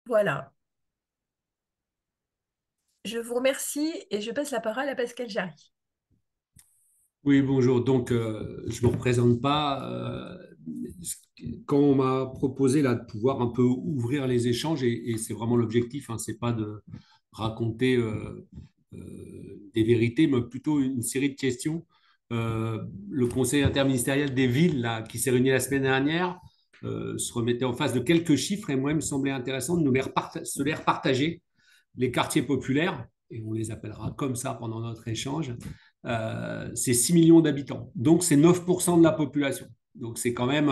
Voilà. Je vous remercie et je passe la parole à Pascal Jarry. Oui, bonjour. Donc, je ne me représente pas. Quand on m'a proposé là, de pouvoir un peu ouvrir les échanges, et c'est vraiment l'objectif, hein, c'est pas de raconter des vérités, mais plutôt une série de questions. Le conseil interministériel des villes là, qui s'est réuni la semaine dernière se remettait en face de quelques chiffres et moi, il me semblait intéressant de se les repartager. Les quartiers populaires, et on les appellera comme ça pendant notre échange, c'est 6 millions d'habitants. Donc, c'est 9% de la population. Donc, c'est quand même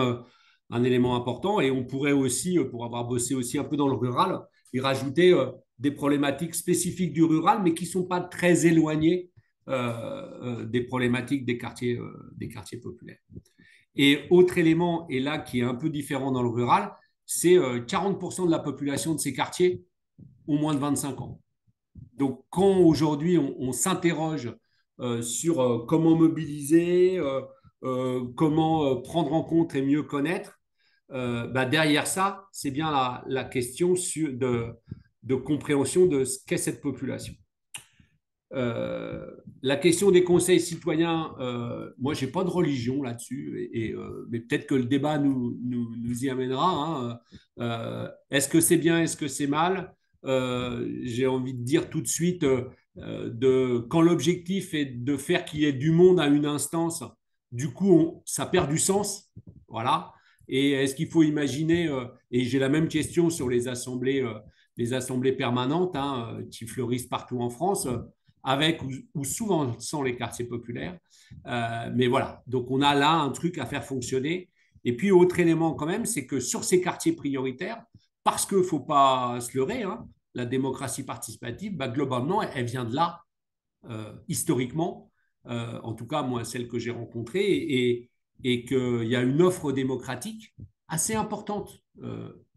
un élément important. Et on pourrait aussi, pour avoir bossé aussi un peu dans le rural, y rajouter des problématiques spécifiques du rural, mais qui ne sont pas très éloignées des problématiques des quartiers populaires. Et autre élément, et là qui est un peu différent dans le rural, c'est 40% de la population de ces quartiers ont moins de 25 ans. Donc, quand aujourd'hui on s'interroge sur comment mobiliser, comment prendre en compte et mieux connaître, bah, derrière ça, c'est bien la question de compréhension de ce qu'est cette population. Euh, la question des conseils citoyens, moi, je n'ai pas de religion là-dessus, mais peut-être que le débat nous y amènera. Hein. Est-ce que c'est bien, est-ce que c'est mal? J'ai envie de dire tout de suite, quand l'objectif est de faire qu'il y ait du monde à une instance, du coup, ça perd du sens. Voilà. Et est-ce qu'il faut imaginer, et j'ai la même question sur les assemblées permanentes hein, qui fleurissent partout en France, avec ou souvent sans les quartiers populaires. Mais voilà, donc on a là un truc à faire fonctionner. Et puis, autre élément quand même, c'est que sur ces quartiers prioritaires, parce qu'il ne faut pas se leurrer, hein, la démocratie participative, bah, globalement, elle vient de là, historiquement, en tout cas, moi, celle que j'ai rencontrée, et qu'il y a une offre démocratique assez importante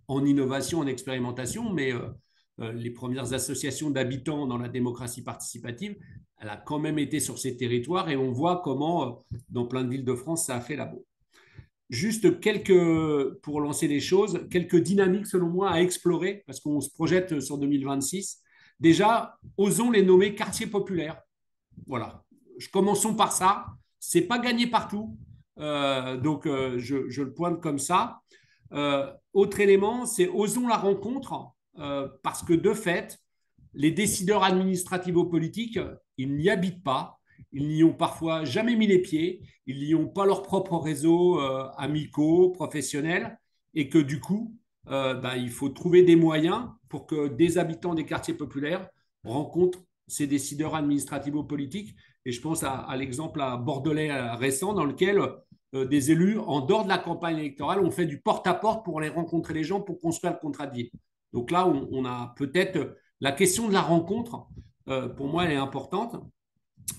en innovation, en expérimentation, mais les premières associations d'habitants dans la démocratie participative, elle a quand même été sur ces territoires et on voit comment, dans plein de villes de France, ça a fait la boue. Juste pour lancer les choses, quelques dynamiques selon moi à explorer, parce qu'on se projette sur 2026. Déjà, osons les nommer quartiers populaires. Voilà. Commençons par ça. C'est pas gagné partout. Je le pointe comme ça. Autre élément, c'est osons la rencontre, parce que de fait, les décideurs administrativo-politiques, ils n'y habitent pas, ils n'y ont parfois jamais mis les pieds, ils n'y ont pas leur propre réseau amicaux, professionnels, et que du coup, il faut trouver des moyens pour que des habitants des quartiers populaires rencontrent ces décideurs administrativo-politiques. Et je pense à l'exemple à Bordelais récent dans lequel des élus, en dehors de la campagne électorale, ont fait du porte-à-porte pour aller rencontrer les gens pour construire le contrat de ville. Donc là, on a peut-être la question de la rencontre, pour moi, elle est importante.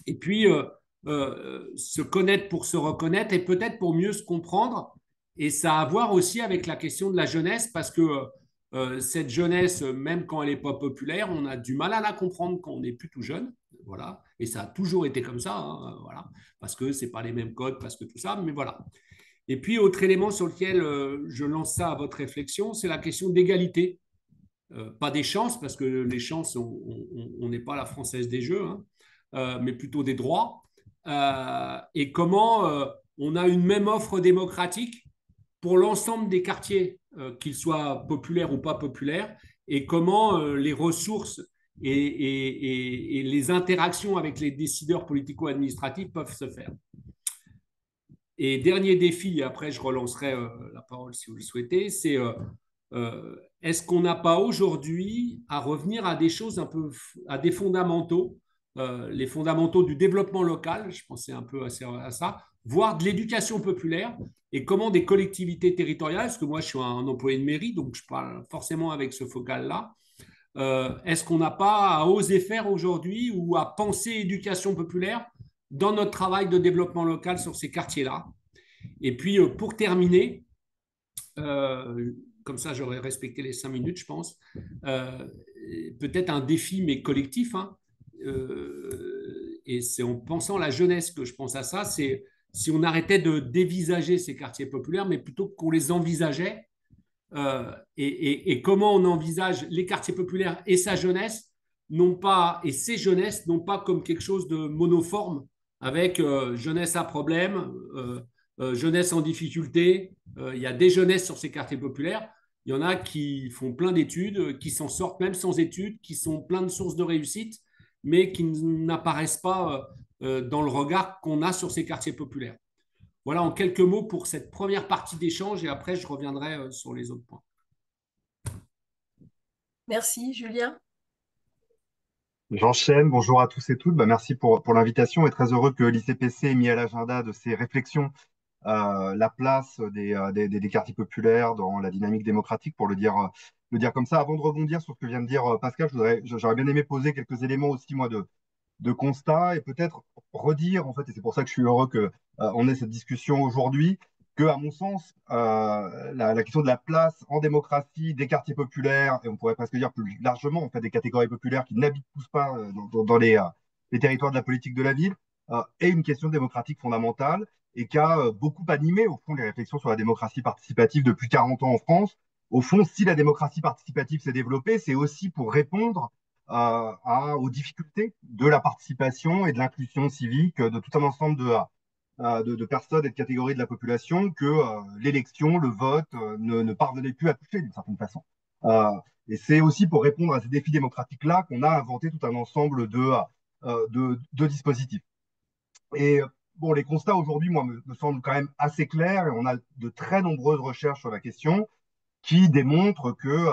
Et puis, se connaître pour se reconnaître et peut-être pour mieux se comprendre. Et ça a à voir aussi avec la question de la jeunesse, parce que cette jeunesse, même quand elle n'est pas populaire, on a du mal à la comprendre quand on n'est plus tout jeune. Voilà. Et ça a toujours été comme ça. Hein, voilà. Parce que ce n'est pas les mêmes codes, parce que tout ça. Mais voilà. Et puis, autre élément sur lequel je lance ça à votre réflexion, c'est la question d'égalité. Pas des chances, parce que les chances, on n'est pas la française des jeux, hein, mais plutôt des droits. Et comment on a une même offre démocratique pour l'ensemble des quartiers, qu'ils soient populaires ou pas populaires, et comment les ressources et les interactions avec les décideurs politico-administratifs peuvent se faire. Et dernier défi, et après je relancerai la parole si vous le souhaitez, c'est est-ce qu'on n'a pas aujourd'hui à revenir à des choses un peu, à des fondamentaux, les fondamentaux du développement local, je pensais un peu à ça, voire de l'éducation populaire, et comment des collectivités territoriales, parce que moi je suis un employé de mairie, donc je parle forcément avec ce focal-là, est-ce qu'on n'a pas à oser faire aujourd'hui ou à penser éducation populaire dans notre travail de développement local sur ces quartiers-là? Et puis, pour terminer, comme ça j'aurais respecté les 5 minutes, je pense, euh, peut-être un défi, mais collectif, hein, et c'est en pensant à la jeunesse que je pense à ça, c'est si on arrêtait de dévisager ces quartiers populaires, mais plutôt qu'on les envisageait et comment on envisage les quartiers populaires et sa jeunesse, non pas, et ces jeunesses, non pas comme quelque chose de monoforme, avec jeunesse à problème, jeunesse en difficulté. Il y a des jeunesses sur ces quartiers populaires. Il y en a qui font plein d'études, qui s'en sortent même sans études, qui sont plein de sources de réussite, mais qui n'apparaissent pas dans le regard qu'on a sur ces quartiers populaires. Voilà en quelques mots pour cette première partie d'échange et après je reviendrai sur les autres points. Merci, Julien. J'enchaîne. Bonjour à tous et toutes. Bah, merci pour l'invitation et très heureux que l'ICPC ait mis à l'agenda de ses réflexions la place des quartiers populaires dans la dynamique démocratique, pour le dire comme ça. Avant de rebondir sur ce que vient de dire Pascal, j'aurais bien aimé poser quelques éléments aussi, moi, de constat et peut-être redire, en fait, et c'est pour ça que je suis heureux que on ait cette discussion aujourd'hui, que, à mon sens, la question de la place en démocratie des quartiers populaires, et on pourrait presque dire plus largement, en fait, des catégories populaires qui n'habitent tous pas dans les territoires de la politique de la ville, est une question démocratique fondamentale et qui a beaucoup animé, au fond, les réflexions sur la démocratie participative depuis 40 ans en France. Au fond, si la démocratie participative s'est développée, c'est aussi pour répondre aux difficultés de la participation et de l'inclusion civique de tout un ensemble de personnes et de catégories de la population que l'élection, le vote ne parvenait plus à toucher d'une certaine façon. Euh, et c'est aussi pour répondre à ces défis démocratiques-là qu'on a inventé tout un ensemble de dispositifs. Et bon, les constats aujourd'hui, moi, me semblent quand même assez clairs et on a de très nombreuses recherches sur la question qui démontre que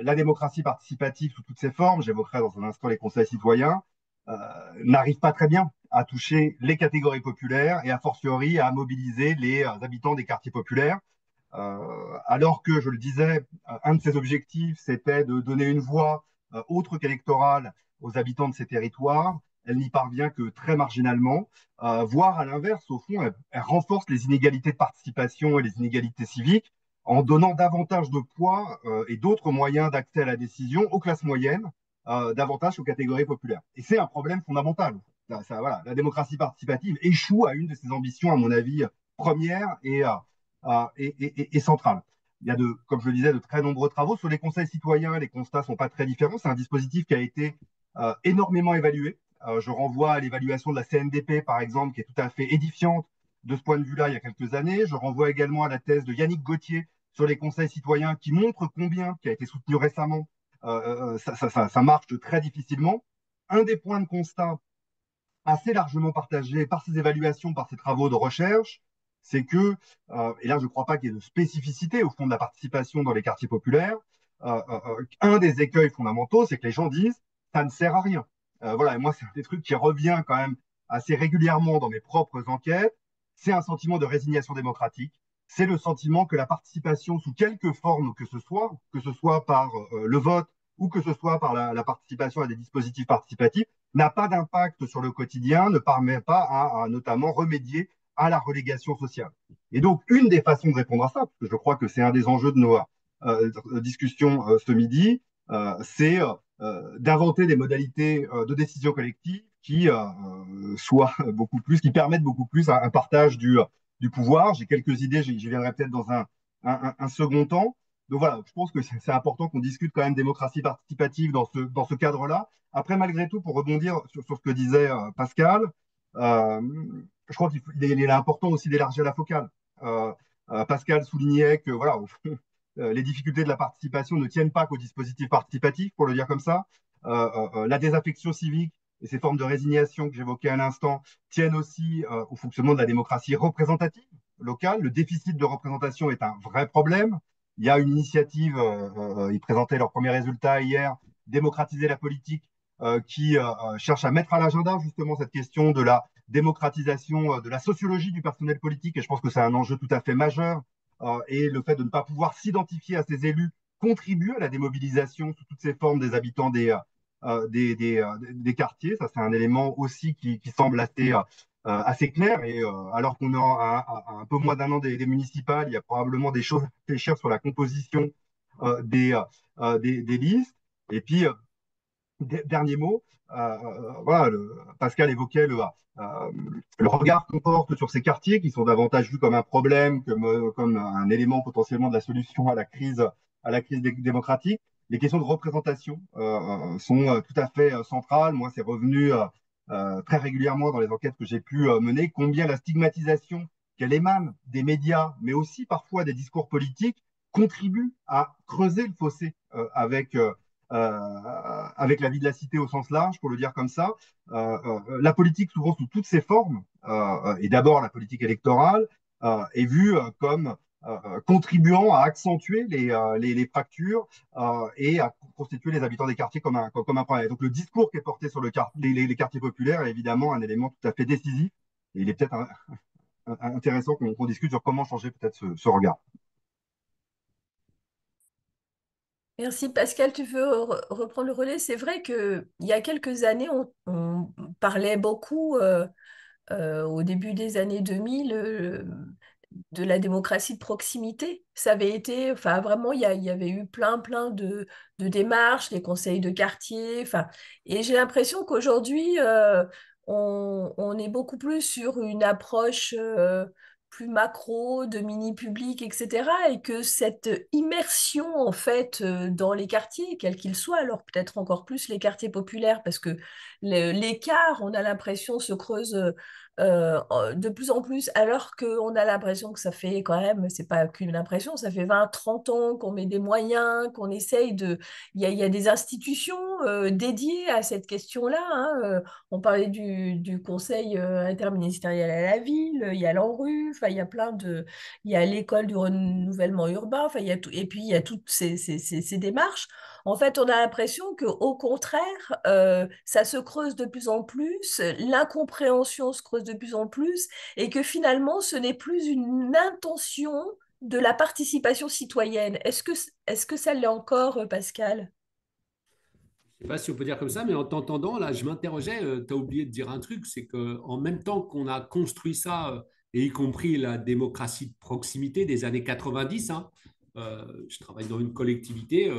la démocratie participative sous toutes ses formes, j'évoquerai dans un instant les conseils citoyens, euh, n'arrive pas très bien à toucher les catégories populaires et a fortiori à mobiliser les habitants des quartiers populaires. Alors que, je le disais, un de ses objectifs, c'était de donner une voix autre qu'électorale aux habitants de ces territoires. Elle n'y parvient que très marginalement, voire à l'inverse, au fond, elle renforce les inégalités de participation et les inégalités civiques en donnant davantage de poids et d'autres moyens d'accès à la décision aux classes moyennes, davantage aux catégories populaires. Et c'est un problème fondamental. Voilà, la démocratie participative échoue à une de ses ambitions, à mon avis, première et centrale. Il y a, comme je le disais, de très nombreux travaux sur les conseils citoyens. Les constats ne sont pas très différents. C'est un dispositif qui a été énormément évalué. Je renvoie à l'évaluation de la CNDP, par exemple, qui est tout à fait édifiante de ce point de vue-là il y a quelques années. Je renvoie également à la thèse de Yannick Gauthier sur les conseils citoyens qui montre combien, qui a été soutenu récemment, ça marche très difficilement. Un des points de constat assez largement partagé par ces évaluations, par ces travaux de recherche, c'est que, et là je ne crois pas qu'il y ait de spécificité au fond de la participation dans les quartiers populaires, un des écueils fondamentaux, c'est que les gens disent ça ne sert à rien. Voilà, et moi c'est un des trucs qui revient quand même assez régulièrement dans mes propres enquêtes, c'est un sentiment de résignation démocratique, c'est le sentiment que la participation sous quelque forme que ce soit par le vote ou que ce soit par la participation à des dispositifs participatifs, n'a pas d'impact sur le quotidien, ne permet pas à notamment remédier à la relégation sociale. Et donc, une des façons de répondre à ça, parce que je crois que c'est un des enjeux de nos discussions ce midi, c'est d'inventer des modalités de décision collective qui soient beaucoup plus, qui permettent beaucoup plus un partage du pouvoir. J'ai quelques idées, j'y viendrai peut-être dans un second temps. Donc voilà, je pense que c'est important qu'on discute quand même démocratie participative dans ce cadre-là. Après, malgré tout, pour rebondir sur ce que disait Pascal, euh, je crois qu'il est important aussi d'élargir la focale. Euh, Pascal soulignait que voilà, au fond, les difficultés de la participation ne tiennent pas qu'au dispositif participatif, pour le dire comme ça. La désaffection civique et ces formes de résignation que j'évoquais à l'instant tiennent aussi au fonctionnement de la démocratie représentative locale. Le déficit de représentation est un vrai problème. Il y a une initiative, ils présentaient leurs premiers résultats hier, démocratiser la politique, qui cherche à mettre à l'agenda justement cette question de la démocratisation de la sociologie du personnel politique. Et je pense que c'est un enjeu tout à fait majeur. Et le fait de ne pas pouvoir s'identifier à ces élus contribue à la démobilisation sous toutes ces formes des habitants des quartiers. Ça, c'est un élément aussi qui semble assez clair. Et alors qu'on est à un peu moins d'un an des municipales, il y a probablement des choses à réfléchir sur la composition des listes. Et puis, dernier mot. Voilà, Pascal évoquait le regard qu'on porte sur ces quartiers qui sont davantage vus comme un problème, comme un élément potentiellement de la solution à la crise démocratique. Les questions de représentation sont tout à fait centrales. Moi, c'est revenu très régulièrement dans les enquêtes que j'ai pu mener, combien la stigmatisation qu'elle émane des médias, mais aussi parfois des discours politiques, contribue à creuser le fossé avec la vie de la cité au sens large, pour le dire comme ça. La politique, souvent sous toutes ses formes, et d'abord la politique électorale, est vue comme contribuant à accentuer les fractures et à constituer les habitants des quartiers comme un problème. Donc le discours qui est porté sur les quartiers populaires est évidemment un élément tout à fait décisif. Et il est peut-être intéressant qu'on discute sur comment changer peut-être ce regard. Merci Pascal, tu veux reprendre le relais? C'est vrai qu'il y a quelques années, on parlait beaucoup, au début des années 2000, de la démocratie de proximité. Ça avait été, enfin vraiment, il y avait eu plein de démarches, les conseils de quartier, enfin, et j'ai l'impression qu'aujourd'hui, on est beaucoup plus sur une approche plus macro, de mini-public, etc. Et que cette immersion, en fait, dans les quartiers, quels qu'ils soient, alors peut-être encore plus les quartiers populaires, parce que l'écart, on a l'impression, se creuse de plus en plus, alors qu'on a l'impression que ça fait quand même, c'est pas qu'une impression, ça fait 20 30 ans qu'on met des moyens, qu'on essaye de... il y a des institutions dédiées à cette question-là, hein, on parlait du conseil interministériel à la ville, il y a l'ANRU, enfin, il y a plein de... Il y a l'école du renouvellement urbain, enfin, il y a tout, et puis il y a toutes ces démarches. En fait, on a l'impression que, au contraire, ça se creuse de plus en plus, l'incompréhension se creuse de plus en plus, et que finalement, ce n'est plus une intention de la participation citoyenne. Est-ce que ça l'est encore, Pascal? Je ne sais pas si on peut dire comme ça, mais en t'entendant, là, je m'interrogeais, tu as oublié de dire un truc, c'est qu'en même temps qu'on a construit ça, et y compris la démocratie de proximité des années 90, hein, je travaille dans une collectivité,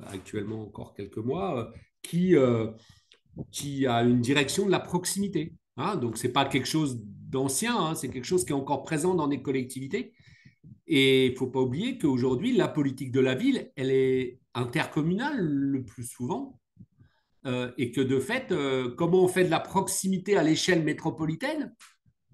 actuellement encore quelques mois, qui a une direction de la proximité. Hein. Donc, ce n'est pas quelque chose d'ancien, hein, c'est quelque chose qui est encore présent dans des collectivités. Et il ne faut pas oublier qu'aujourd'hui, la politique de la ville, elle est intercommunale le plus souvent. Et que de fait, comment on fait de la proximité à l'échelle métropolitaine,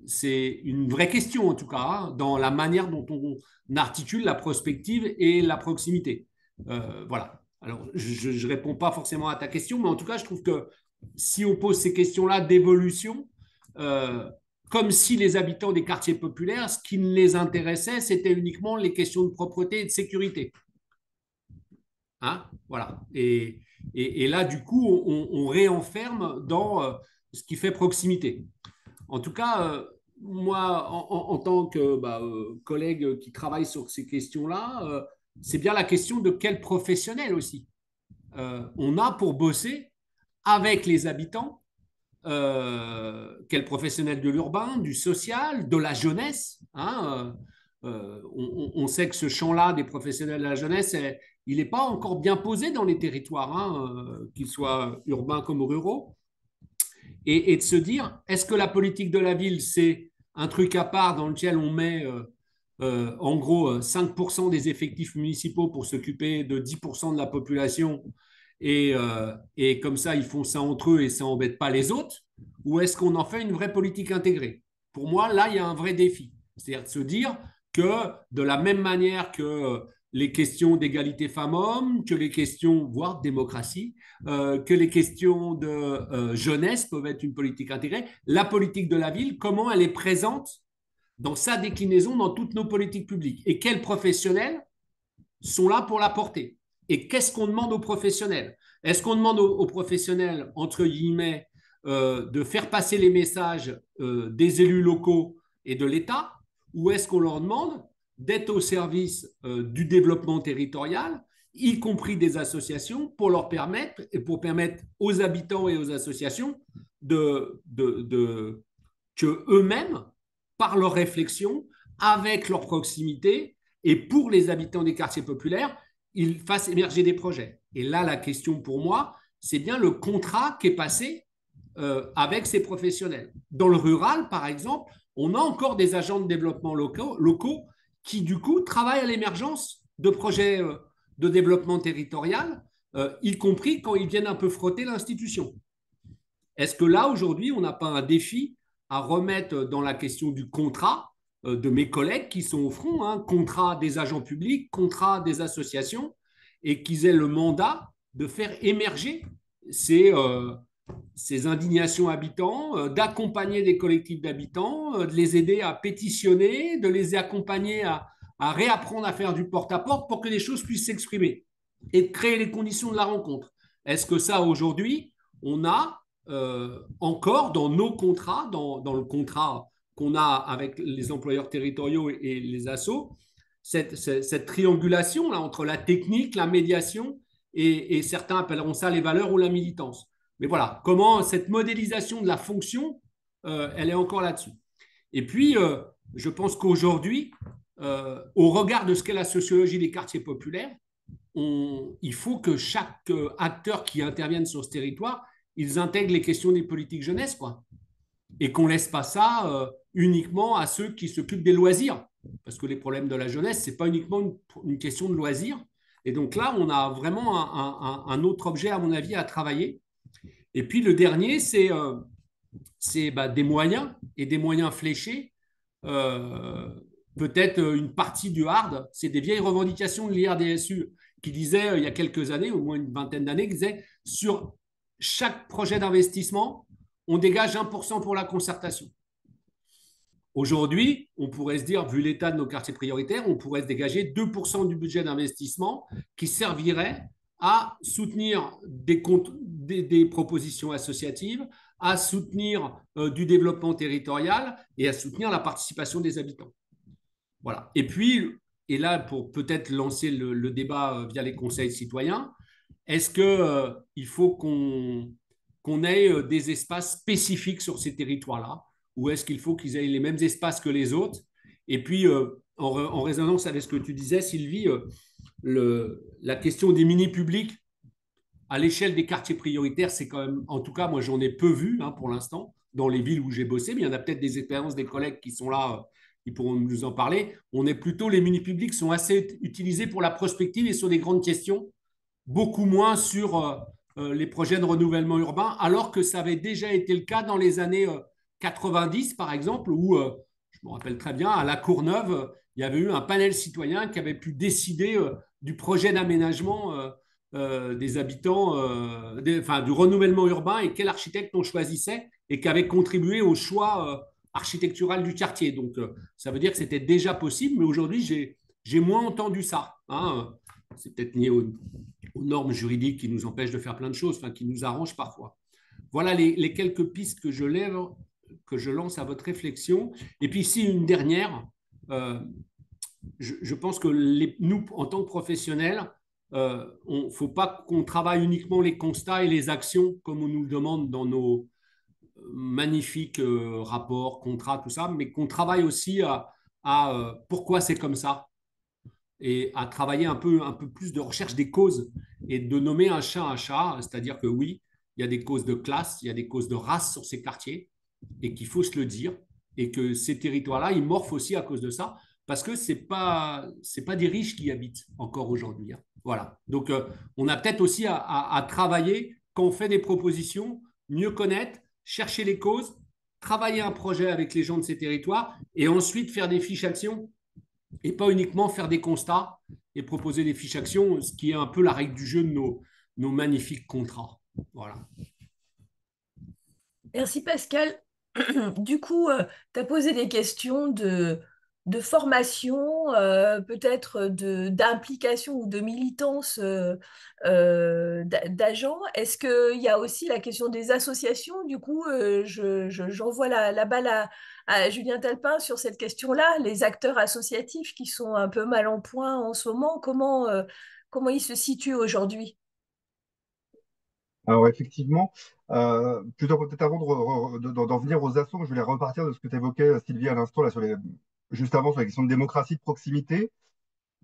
c'est une vraie question en tout cas, hein, dans la manière dont on articule la prospective et la proximité. Voilà. Alors, je ne réponds pas forcément à ta question, mais en tout cas, je trouve que si on pose ces questions-là d'évolution, euh, comme si les habitants des quartiers populaires, ce qui les intéressait, c'était uniquement les questions de propreté et de sécurité. Hein, voilà. Et là, du coup, on réenferme dans ce qui fait proximité. En tout cas, moi, en tant que collègue qui travaille sur ces questions-là, c'est bien la question de quel professionnel aussi on a pour bosser avec les habitants, quel professionnel de l'urbain, du social, de la jeunesse. Hein, on sait que ce champ-là des professionnels de la jeunesse, il n'est pas encore bien posé dans les territoires, hein, qu'ils soient urbains comme ruraux. Et de se dire, est-ce que la politique de la ville, c'est un truc à part dans lequel on met en gros 5% des effectifs municipaux pour s'occuper de 10% de la population et comme ça, ils font ça entre eux et ça n'embête pas les autres? Ou est-ce qu'on en fait une vraie politique intégrée? Pour moi, là, il y a un vrai défi. C'est-à-dire de se dire que de la même manière que les questions d'égalité femmes-hommes, que les questions, voire de démocratie, que les questions de jeunesse peuvent être une politique intégrée, la politique de la ville, comment elle est présente dans sa déclinaison dans toutes nos politiques publiques et quels professionnels sont là pour la porter. Et qu'est-ce qu'on demande aux professionnels? Est-ce qu'on demande aux professionnels, entre guillemets, de faire passer les messages des élus locaux et de l'État, ou est-ce qu'on leur demande d'être au service du développement territorial, y compris des associations, pour leur permettre, et pour permettre aux habitants et aux associations que eux-mêmes, par leur réflexion, avec leur proximité, et pour les habitants des quartiers populaires, ils fassent émerger des projets. Et là, la question pour moi, c'est bien le contrat qui est passé avec ces professionnels. Dans le rural, par exemple, on a encore des agents de développement locaux qui, du coup, travaillent à l'émergence de projets de développement territorial, y compris quand ils viennent un peu frotter l'institution. Est-ce que là, aujourd'hui, on n'a pas un défi à remettre dans la question du contrat de mes collègues qui sont au front, hein, contrat des agents publics, contrat des associations, et qu'ils aient le mandat de faire émerger ces, ces indignations habitants, d'accompagner des collectifs d'habitants, de les aider à pétitionner, de les accompagner à réapprendre à faire du porte-à-porte pour que les choses puissent s'exprimer et de créer les conditions de la rencontre. Est-ce que ça, aujourd'hui, on a encore dans nos contrats, dans le contrat qu'on a avec les employeurs territoriaux et les assos, cette triangulation là, entre la technique, la médiation et certains appelleront ça les valeurs ou la militance. Mais voilà, comment cette modélisation de la fonction, elle est encore là-dessus. Et puis, je pense qu'aujourd'hui, au regard de ce qu'est la sociologie des quartiers populaires, il faut que chaque acteur qui intervienne sur ce territoire, ils intègrent les questions des politiques jeunesse, quoi. Et qu'on ne laisse pas ça uniquement à ceux qui s'occupent des loisirs. Parce que les problèmes de la jeunesse, ce n'est pas uniquement une question de loisirs. Et donc là, on a vraiment un autre objet, à mon avis, à travailler. Et puis le dernier, c'est des moyens et des moyens fléchés. Euh, Peut-être une partie du hard, c'est des vieilles revendications de l'IRDSU qui disaient il y a quelques années, au moins une vingtaine d'années, qui disaient sur chaque projet d'investissement, on dégage 1% pour la concertation. Aujourd'hui, on pourrait se dire, vu l'état de nos quartiers prioritaires, on pourrait se dégager 2% du budget d'investissement qui servirait à soutenir des propositions associatives, à soutenir du développement territorial et à soutenir la participation des habitants. Voilà. Et puis, et là, pour peut-être lancer le débat via les conseils citoyens, est-ce qu'il faut qu'on ait des espaces spécifiques sur ces territoires-là ou est-ce qu'il faut qu'ils aient les mêmes espaces que les autres? Et puis, en résonance avec ce que tu disais, Sylvie, la question des mini-publics à l'échelle des quartiers prioritaires, c'est quand même, en tout cas, moi j'en ai peu vu hein, pour l'instant dans les villes où j'ai bossé, mais il y en a peut-être des expériences des collègues qui sont là, qui pourront nous en parler. On est plutôt, les mini-publics sont assez utilisés pour la prospective et sur des grandes questions, beaucoup moins sur les projets de renouvellement urbain, alors que ça avait déjà été le cas dans les années 90, par exemple, où, je me rappelle très bien, à La Courneuve, il y avait eu un panel citoyen qui avait pu décider du projet d'aménagement des habitants, enfin, du renouvellement urbain et quel architecte on choisissait et qui avait contribué au choix architectural du quartier. Donc, ça veut dire que c'était déjà possible, mais aujourd'hui, j'ai moins entendu ça. Hein. C'est peut-être lié aux normes juridiques qui nous empêchent de faire plein de choses, enfin, qui nous arrangent parfois. Voilà les quelques pistes que je lève, que je lance à votre réflexion. Et puis ici, une dernière. Je pense que nous, en tant que professionnels, il ne faut pas qu'on travaille uniquement les constats et les actions comme on nous le demande dans nos magnifiques rapports, contrats, tout ça, mais qu'on travaille aussi à pourquoi c'est comme ça et à travailler un peu plus de recherche des causes et de nommer un chat, c'est-à-dire que oui, il y a des causes de classe, il y a des causes de race sur ces quartiers et qu'il faut se le dire et que ces territoires-là, ils morphent aussi à cause de ça parce que c'est pas des riches qui y habitent encore aujourd'hui. Hein. Voilà. Donc, on a peut-être aussi à travailler quand on fait des propositions, mieux connaître, chercher les causes, travailler un projet avec les gens de ces territoires et ensuite faire des fiches actions et pas uniquement faire des constats et proposer des fiches actions, ce qui est un peu la règle du jeu de nos magnifiques contrats. Voilà. Merci Pascal. Du coup, tu as posé des questions de formation, peut-être d'implication ou de militance d'agents. Est-ce qu'il y a aussi la question des associations? Du coup, j'envoie la balle à Julien Talpin sur cette question-là. Les acteurs associatifs qui sont un peu mal en point en ce moment, comment ils se situent aujourd'hui? Alors effectivement, plutôt peut-être avant d'en venir aux assos, je voulais repartir de ce que tu évoquais, Sylvie, à l'instant, là, juste avant, sur la question de démocratie de proximité.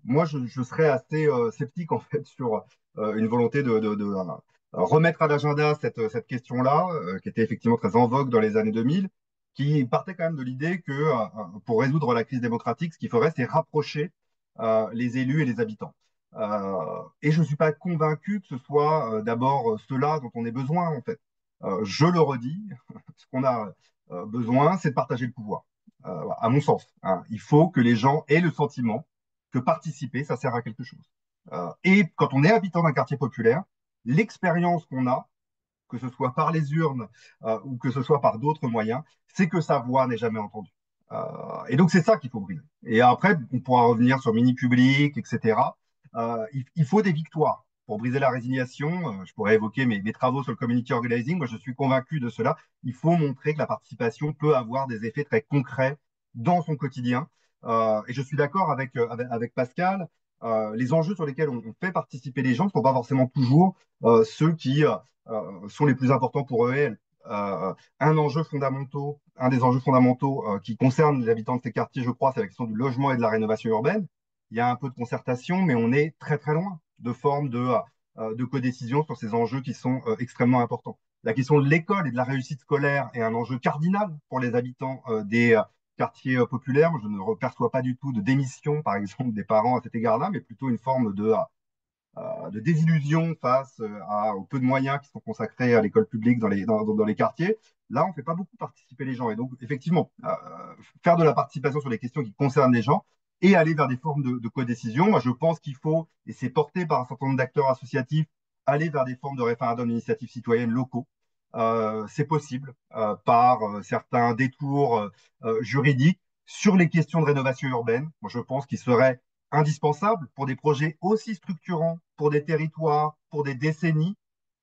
Moi, je serais assez sceptique, en fait, sur une volonté remettre à l'agenda cette question-là, qui était effectivement très en vogue dans les années 2000, qui partait quand même de l'idée que pour résoudre la crise démocratique, ce qu'il faudrait, c'est rapprocher les élus et les habitants. Et je ne suis pas convaincu que ce soit d'abord cela dont on ait besoin, en fait. Je le redis, ce qu'on a besoin, c'est de partager le pouvoir, à mon sens, hein. Il faut que les gens aient le sentiment que participer, ça sert à quelque chose. Et quand on est habitant d'un quartier populaire, l'expérience qu'on a, que ce soit par les urnes ou que ce soit par d'autres moyens, c'est que sa voix n'est jamais entendue. Et donc c'est ça qu'il faut briser. Et après, on pourra revenir sur mini public, etc. Il faut des victoires pour briser la résignation. Je pourrais évoquer mes travaux sur le community organizing. Moi, je suis convaincu de cela. Il faut montrer que la participation peut avoir des effets très concrets dans son quotidien. Et je suis d'accord avec Pascal. Les enjeux sur lesquels on fait participer les gens ne sont pas forcément toujours ceux qui sont les plus importants pour eux et elles. Un des enjeux fondamentaux qui concerne les habitants de ces quartiers, je crois, c'est la question du logement et de la rénovation urbaine. Il y a un peu de concertation, mais on est très très loin de formes de codécision sur ces enjeux qui sont extrêmement importants. La question de l'école et de la réussite scolaire est un enjeu cardinal pour les habitants des quartiers populaires. Je ne perçois pas du tout de démission, par exemple, des parents à cet égard-là, mais plutôt une forme de désillusion face aux peu de moyens qui sont consacrés à l'école publique dans les quartiers. Là, on ne fait pas beaucoup participer les gens. Et donc, effectivement, faire de la participation sur les questions qui concernent les gens et aller vers des formes de codécision. Moi, je pense qu'il faut, et c'est porté par un certain nombre d'acteurs associatifs, aller vers des formes de référendums d'initiative citoyenne locaux. C'est possible par certains détours juridiques sur les questions de rénovation urbaine. Moi, je pense qu'il serait indispensable pour des projets aussi structurants, pour des territoires, pour des décennies,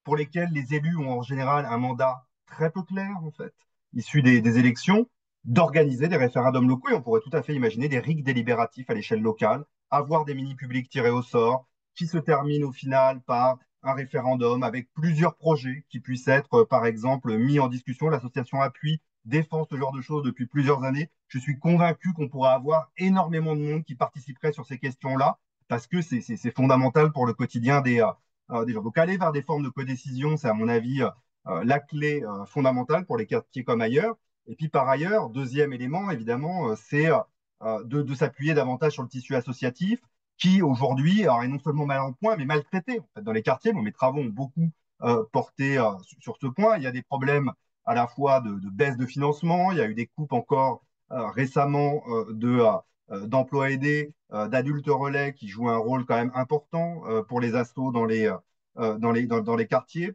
pour lesquels les élus ont en général un mandat très peu clair, en fait, issu des élections, d'organiser des référendums locaux. Et on pourrait tout à fait imaginer des RIC délibératifs à l'échelle locale, avoir des mini-publics tirés au sort, qui se terminent au final par un référendum avec plusieurs projets qui puissent être, par exemple, mis en discussion. L'association Appui défend ce genre de choses depuis plusieurs années. Je suis convaincu qu'on pourra avoir énormément de monde qui participerait sur ces questions-là parce que c'est fondamental pour le quotidien des gens. Donc aller vers des formes de codécision, c'est à mon avis la clé fondamentale pour les quartiers comme ailleurs. Et puis par ailleurs, deuxième élément, évidemment, c'est de s'appuyer davantage sur le tissu associatif qui aujourd'hui est non seulement mal en point, mais maltraité en fait, dans les quartiers. Bon, mes travaux ont beaucoup porté sur ce point. Il y a des problèmes à la fois de baisse de financement, il y a eu des coupes encore récemment d'emplois aidés, d'adultes relais qui jouent un rôle quand même important pour les assos dans les quartiers.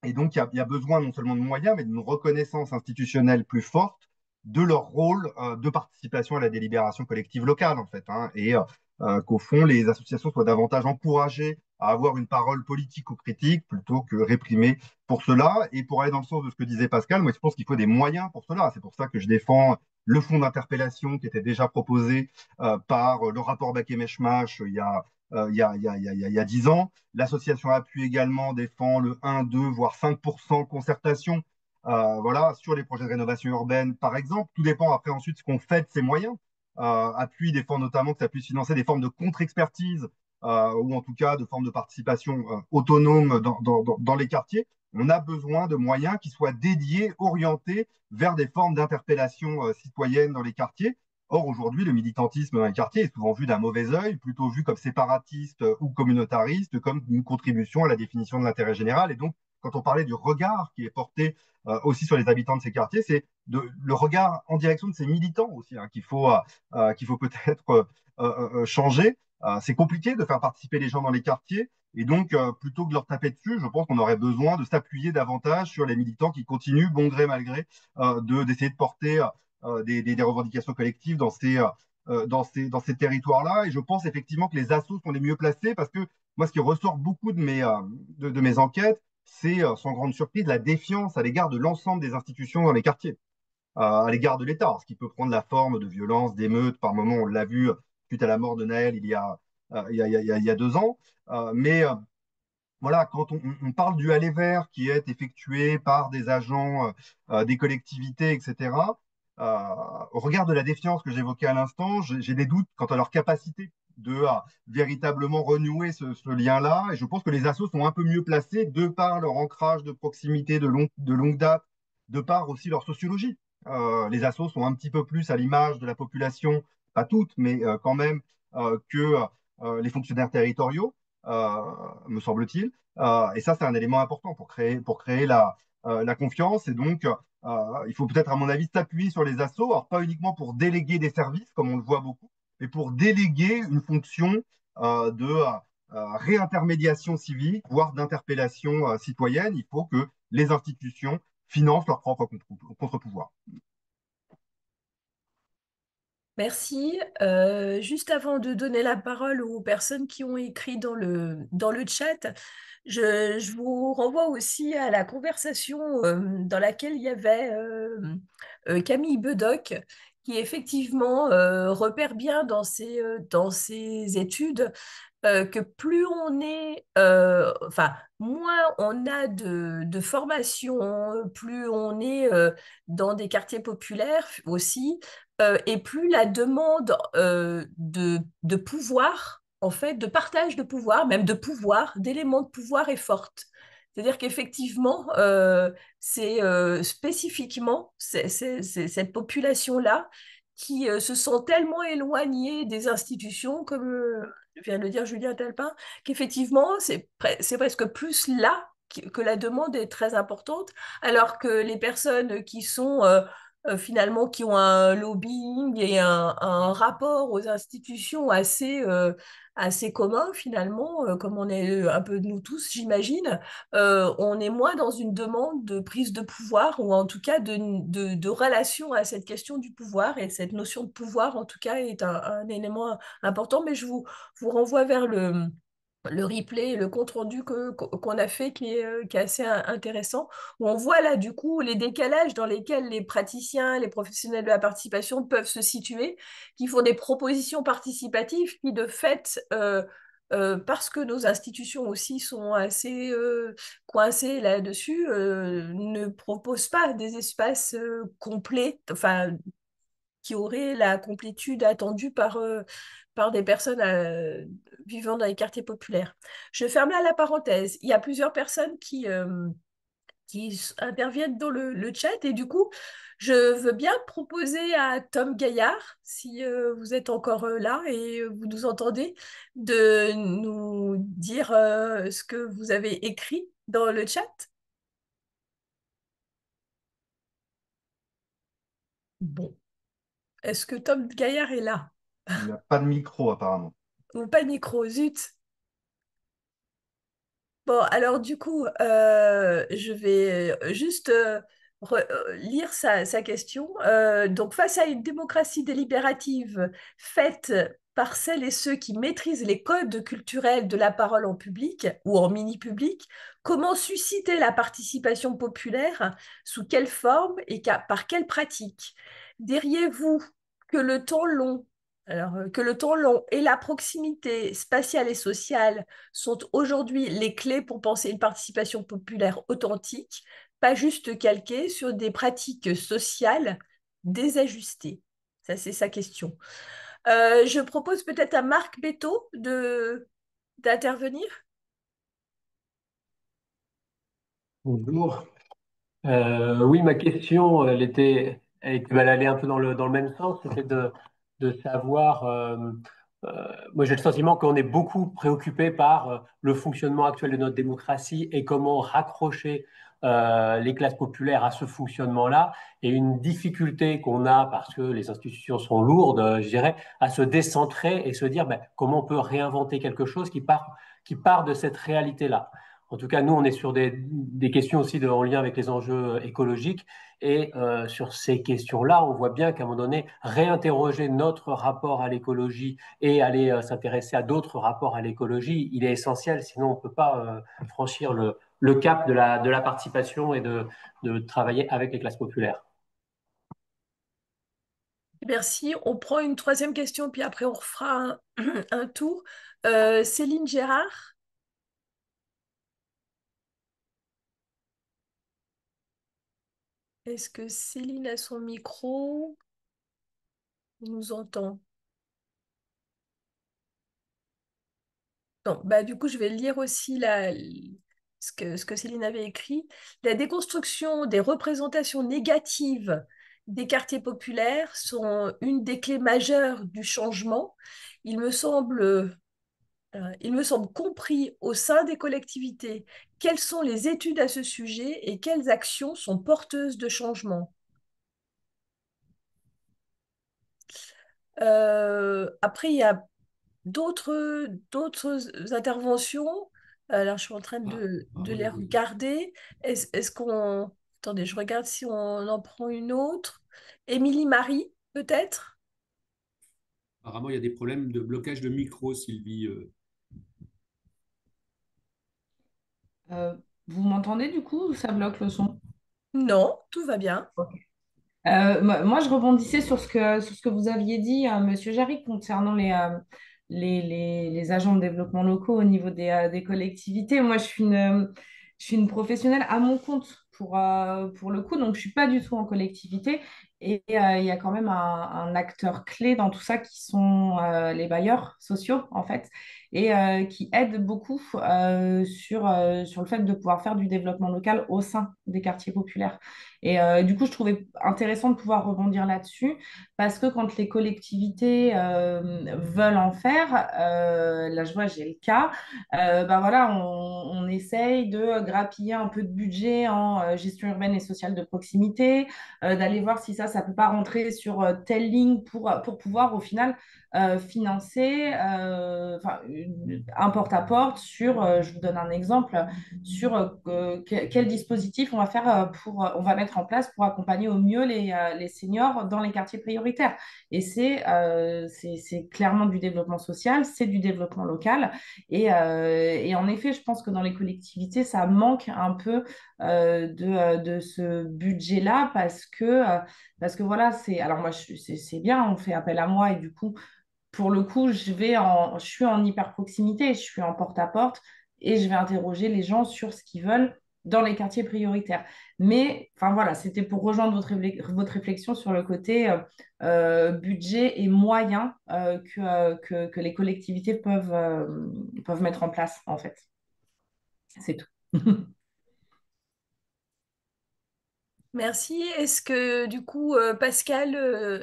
Et donc, il y a besoin non seulement de moyens, mais d'une reconnaissance institutionnelle plus forte de leur rôle de participation à la délibération collective locale, en fait, hein, et qu'au fond, les associations soient davantage encouragées à avoir une parole politique ou critique plutôt que réprimées pour cela. Et pour aller dans le sens de ce que disait Pascal, moi, je pense qu'il faut des moyens pour cela. C'est pour ça que je défends le fonds d'interpellation qui était déjà proposé par le rapport Baké-Meshmash il y a 10 ans. L'association Appui également défend le 1, 2, voire 5% concertation voilà, sur les projets de rénovation urbaine, par exemple. Tout dépend après ensuite ce qu'on fait de ces moyens. Appui défend notamment que ça puisse financer des formes de contre-expertise ou en tout cas de formes de participation autonome dans les quartiers. On a besoin de moyens qui soient dédiés, orientés vers des formes d'interpellation citoyenne dans les quartiers. Or, aujourd'hui, le militantisme dans les quartiers est souvent vu d'un mauvais œil, plutôt vu comme séparatiste ou communautariste, comme une contribution à la définition de l'intérêt général. Et donc, quand on parlait du regard qui est porté aussi sur les habitants de ces quartiers, c'est le regard en direction de ces militants aussi hein, qu'il faut peut-être changer. C'est compliqué de faire participer les gens dans les quartiers. Et donc, plutôt que de leur taper dessus, je pense qu'on aurait besoin de s'appuyer davantage sur les militants qui continuent, bon gré mal gré, d'essayer de porter des revendications collectives dans ces territoires-là. Et je pense effectivement que les assos sont les mieux placés parce que moi, ce qui ressort beaucoup de mes enquêtes, c'est sans grande surprise la défiance à l'égard de l'ensemble des institutions dans les quartiers, à l'égard de l'État, ce qui peut prendre la forme de violences, d'émeutes. Par moments, on l'a vu suite à la mort de Naël il y a 2 ans. Mais voilà, quand on parle du aller vert qui est effectué par des agents des collectivités, etc., au regard de la défiance que j'évoquais à l'instant, j'ai des doutes quant à leur capacité de véritablement renouer ce lien-là. Et je pense que les assos sont un peu mieux placés de par leur ancrage de proximité de longue date, de par aussi leur sociologie. Les assos sont un petit peu plus à l'image de la population, pas toutes, mais quand même, que les fonctionnaires territoriaux, euh, me semble-t-il. Et ça, c'est un élément important pour créer la confiance. Et donc, il faut peut-être, à mon avis, s'appuyer sur les assos, alors pas uniquement pour déléguer des services, comme on le voit beaucoup, mais pour déléguer une fonction de réintermédiation civique, voire d'interpellation citoyenne. Il faut que les institutions financent leur propre contre-pouvoir. Merci. Juste avant de donner la parole aux personnes qui ont écrit dans le chat, je vous renvoie aussi à la conversation dans laquelle il y avait Camille Bedoc, qui effectivement repère bien dans ses études que plus on est, enfin, moins on a de formation, plus on est dans des quartiers populaires aussi, et plus la demande de pouvoir, en fait, de partage de pouvoir, même de pouvoir, d'éléments de pouvoir est forte. C'est-à-dire qu'effectivement, c'est spécifiquement cette population-là qui se sent tellement éloignée des institutions, comme vient de le dire Julien Talpin, qu'effectivement, c'est presque plus là que la demande est très importante, alors que les personnes qui sont finalement, qui ont un lobbying et un rapport aux institutions assez commun, finalement, comme on est un peu de nous tous, j'imagine, on est moins dans une demande de prise de pouvoir, ou en tout cas de relation à cette question du pouvoir, et cette notion de pouvoir, en tout cas, est un élément important, mais vous renvoie vers le replay, le compte-rendu qu'on a fait qui est assez intéressant, où on voit là du coup les décalages dans lesquels les praticiens, les professionnels de la participation peuvent se situer, qui font des propositions participatives qui de fait, parce que nos institutions aussi sont assez coincées là-dessus, ne proposent pas des espaces complets, enfin qui auraient la complétude attendue par des personnes vivant dans les quartiers populaires. Je ferme là la parenthèse. Il y a plusieurs personnes qui interviennent dans le chat et du coup, je veux bien proposer à Tom Gaillard, si vous êtes encore là et vous nous entendez, de nous dire ce que vous avez écrit dans le chat. Bon, est-ce que Tom Gaillard est là? Il n'a pas de micro, apparemment. Ou pas de micro, zut. Bon, alors du coup, je vais juste lire sa question. Donc, face à une démocratie délibérative faite par celles et ceux qui maîtrisent les codes culturels de la parole en public ou en mini-public, comment susciter la participation populaire? Sous quelle forme et par quelle pratique? Diriez-vous que le temps long, que le temps long et la proximité spatiale et sociale sont aujourd'hui les clés pour penser une participation populaire authentique, pas juste calquée sur des pratiques sociales désajustées? Ça, c'est sa question. Je propose peut-être à Marc Bétot d'intervenir. Bonjour. Oui, ma question, elle allait un peu dans le même sens, c'était de savoir, moi j'ai le sentiment qu'on est beaucoup préoccupé par le fonctionnement actuel de notre démocratie et comment raccrocher les classes populaires à ce fonctionnement-là, et une difficulté qu'on a parce que les institutions sont lourdes, je dirais, à se décentrer et se dire ben, comment on peut réinventer quelque chose qui part de cette réalité-là. En tout cas, nous, on est sur des questions aussi en lien avec les enjeux écologiques. Et sur ces questions-là, on voit bien qu'à un moment donné, réinterroger notre rapport à l'écologie et aller s'intéresser à d'autres rapports à l'écologie, il est essentiel. Sinon, on ne peut pas franchir le cap de la participation et de travailler avec les classes populaires. Merci. On prend une troisième question, puis après on refera un tour. Céline Gérard, est-ce que Céline a son micro? On nous entend. Non, bah, du coup, je vais lire aussi ce que Céline avait écrit. La déconstruction des représentations négatives des quartiers populaires sont une des clés majeures du changement. Il me semble, il me semble compris au sein des collectivités quelles sont les études à ce sujet et quelles actions sont porteuses de changement. Après, il y a d'autres interventions. Alors, je suis en train Ah, de oui, les oui. regarder. Est-ce qu'on... Attendez, je regarde si on en prend une autre. Émilie Marie, peut-être? Apparemment, il y a des problèmes de blocage de micro, Sylvie. Euh, Vous m'entendez du coup ou ça bloque le son? Non, tout va bien. Moi, je rebondissais sur ce que vous aviez dit, Monsieur Jarry, concernant les agents de développement locaux au niveau des collectivités. Moi, je suis une professionnelle à mon compte pour le coup, donc je ne suis pas du tout en collectivité. Et il y a quand même un acteur clé dans tout ça qui sont les bailleurs sociaux, en fait, et qui aident beaucoup sur le fait de pouvoir faire du développement local au sein des quartiers populaires. Et du coup, je trouvais intéressant de pouvoir rebondir là-dessus parce que quand les collectivités veulent en faire, là je vois, j'ai le cas, ben voilà, on essaye de grappiller un peu de budget en gestion urbaine et sociale de proximité, d'aller voir si ça peut pas rentrer sur telle ligne pour pouvoir au final financer un porte-à-porte sur, je vous donne un exemple, sur quel dispositif on va faire on va mettre en place pour accompagner au mieux les seniors dans les quartiers prioritaires. Et c'est clairement du développement social, c'est du développement local. Et en effet, je pense que dans les collectivités, ça manque un peu de ce budget-là parce que voilà, alors moi, c'est bien, on fait appel à moi et du coup, pour le coup, je suis en hyper proximité, je suis en porte-à-porte et je vais interroger les gens sur ce qu'ils veulent dans les quartiers prioritaires. Mais, enfin voilà, c'était pour rejoindre votre réflexion sur le côté budget et moyens que les collectivités peuvent mettre en place, en fait. C'est tout. Merci. Est-ce que du coup, Pascal